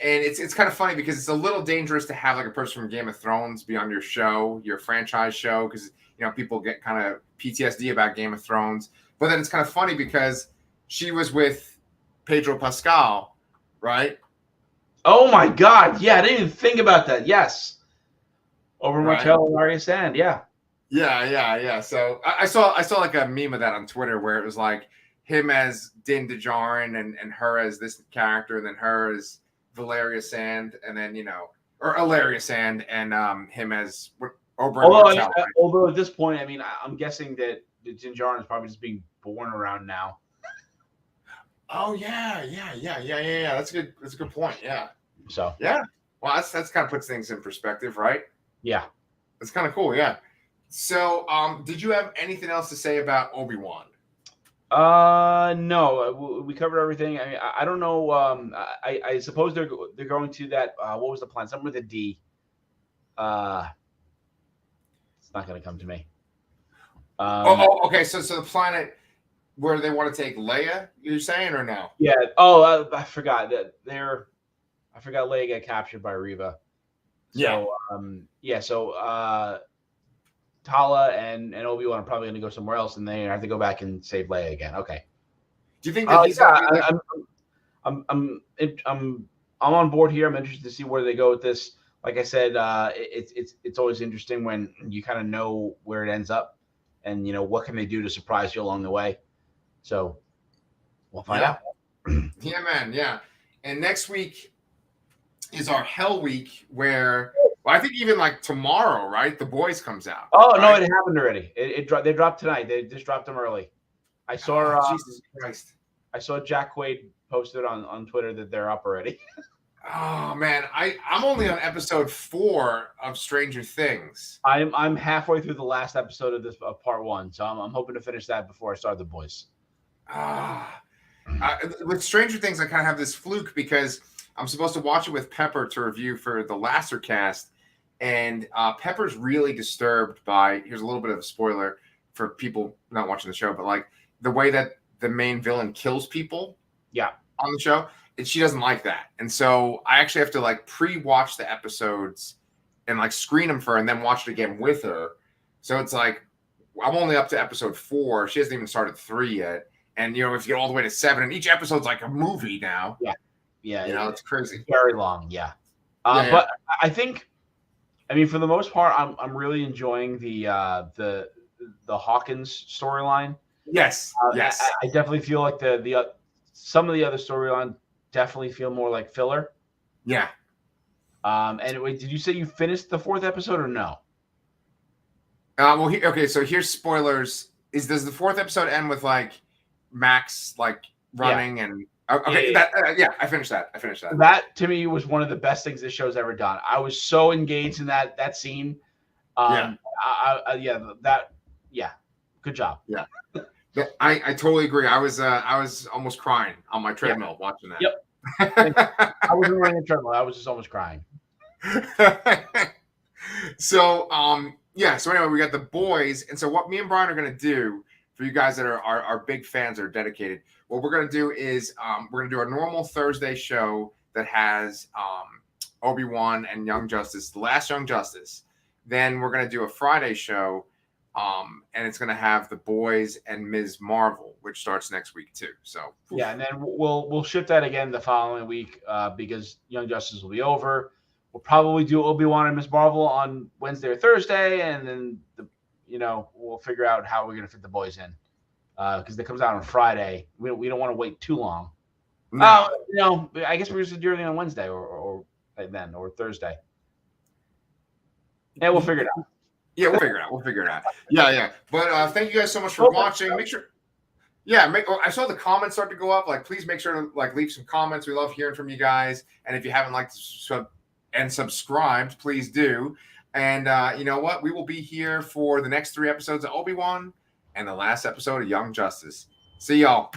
[SPEAKER 1] And it's kind of funny because it's a little dangerous to have like a person from Game of Thrones be on your show, your franchise show, because people get kind of PTSD about Game of Thrones. But then it's kind of funny because she was with Pedro Pascal, right?
[SPEAKER 2] Oh my God! Yeah, I didn't even think about that. Yes, over
[SPEAKER 1] Right.
[SPEAKER 2] Martel and Arya Sand. Yeah.
[SPEAKER 1] Yeah. So I saw like a meme of that on Twitter where it was like him as Din Djarin and her as this character, and then her as Valeria Sand, and then or Ilaria Sand, and him as Oberyn Martell. Right?
[SPEAKER 2] Although at this point, I mean, I'm guessing that Din Djarin is probably just being born around now.
[SPEAKER 1] Oh yeah. That's a good point. Yeah.
[SPEAKER 2] So
[SPEAKER 1] yeah. Well, that's kind of puts things in perspective, right?
[SPEAKER 2] Yeah.
[SPEAKER 1] That's kind of cool. Yeah. So, did you have anything else to say about Obi-Wan?
[SPEAKER 2] No, we covered everything. I mean, I don't know. I suppose they're going to that. What was the plan? Something with a D. It's not going to come to me.
[SPEAKER 1] Okay. So the planet where they want to take Leia, you're saying, or no?
[SPEAKER 2] Yeah. Oh, I forgot that I forgot Leia got captured by Reva. So, So Tala and Obi-Wan are probably going to go somewhere else, and they have to go back and save Leia again. Okay.
[SPEAKER 1] Do you think that he's?
[SPEAKER 2] I'm on board here. I'm interested to see where they go with this. Like I said, it's always interesting when you kind of know where it ends up, and what can they do to surprise you along the way. So we'll find out.
[SPEAKER 1] Yeah, man. Yeah. And next week is our Hell Week, where I think even like tomorrow, right? The Boys comes out.
[SPEAKER 2] Oh
[SPEAKER 1] right?
[SPEAKER 2] No, it happened already. They dropped tonight. They just dropped them early. I saw.
[SPEAKER 1] Jesus Christ!
[SPEAKER 2] I saw Jack Quaid posted on Twitter that they're up already.
[SPEAKER 1] Oh man, I'm only on episode 4 of Stranger Things.
[SPEAKER 2] I'm halfway through the last episode of part 1, so I'm hoping to finish that before I start The Boys.
[SPEAKER 1] With Stranger Things, I kind of have this fluke because I'm supposed to watch it with Pepper to review for the Lasser cast, and Pepper's really disturbed by. Here's a little bit of a spoiler for people not watching the show, but like the way that the main villain kills people.
[SPEAKER 2] Yeah.
[SPEAKER 1] On the show. And she doesn't like that. And so I actually have to like pre-watch the episodes and like screen them for her and then watch it again with her. So it's like I'm only up to episode 4. She hasn't even started 3 yet. And if you get all the way to 7, and each episode's like a movie now.
[SPEAKER 2] Yeah.
[SPEAKER 1] It's crazy.
[SPEAKER 2] Very long. Yeah. But I think, I mean, for the most part, I'm really enjoying the Hawkins storyline.
[SPEAKER 1] Yes. Yes.
[SPEAKER 2] I definitely feel like the some of the other storylines definitely feel more like filler.
[SPEAKER 1] Yeah.
[SPEAKER 2] And wait, did you say you finished the 4th episode or no?
[SPEAKER 1] Okay. So here's spoilers. Does the 4th episode end with like Max like running and? Okay. I finished that.
[SPEAKER 2] That to me was one of the best things this show's ever done. I was so engaged in that scene. Good job.
[SPEAKER 1] Yeah. I totally agree. I was almost crying on my treadmill watching that.
[SPEAKER 2] Yep. I wasn't running a treadmill. I was just almost crying.
[SPEAKER 1] So anyway, we got The Boys, and so what me and Brian are going to do for you guys that are big fans or dedicated, what we're going to do is we're going to do a normal Thursday show that has Obi-Wan and Young Justice, the last Young Justice. Then we're going to do a Friday show. And it's going to have The Boys and Ms. Marvel, which starts next week too. So
[SPEAKER 2] yeah, and then we'll shift that again the following week because Young Justice will be over. We'll probably do Obi-Wan and Ms. Marvel on Wednesday or Thursday, and then we'll figure out how we're going to fit The Boys in because it comes out on Friday. We don't want to wait too long. No. I guess we're just doing it on Wednesday or Thursday. Yeah, we'll figure it out.
[SPEAKER 1] Yeah, we'll figure it out. Yeah. But thank you guys so much for watching. Make sure. Yeah, I saw the comments start to go up. Like, please make sure to like leave some comments. We love hearing from you guys. And if you haven't liked and subscribed, please do. And you know what? We will be here for the next 3 episodes of Obi-Wan and the last episode of Young Justice. See y'all.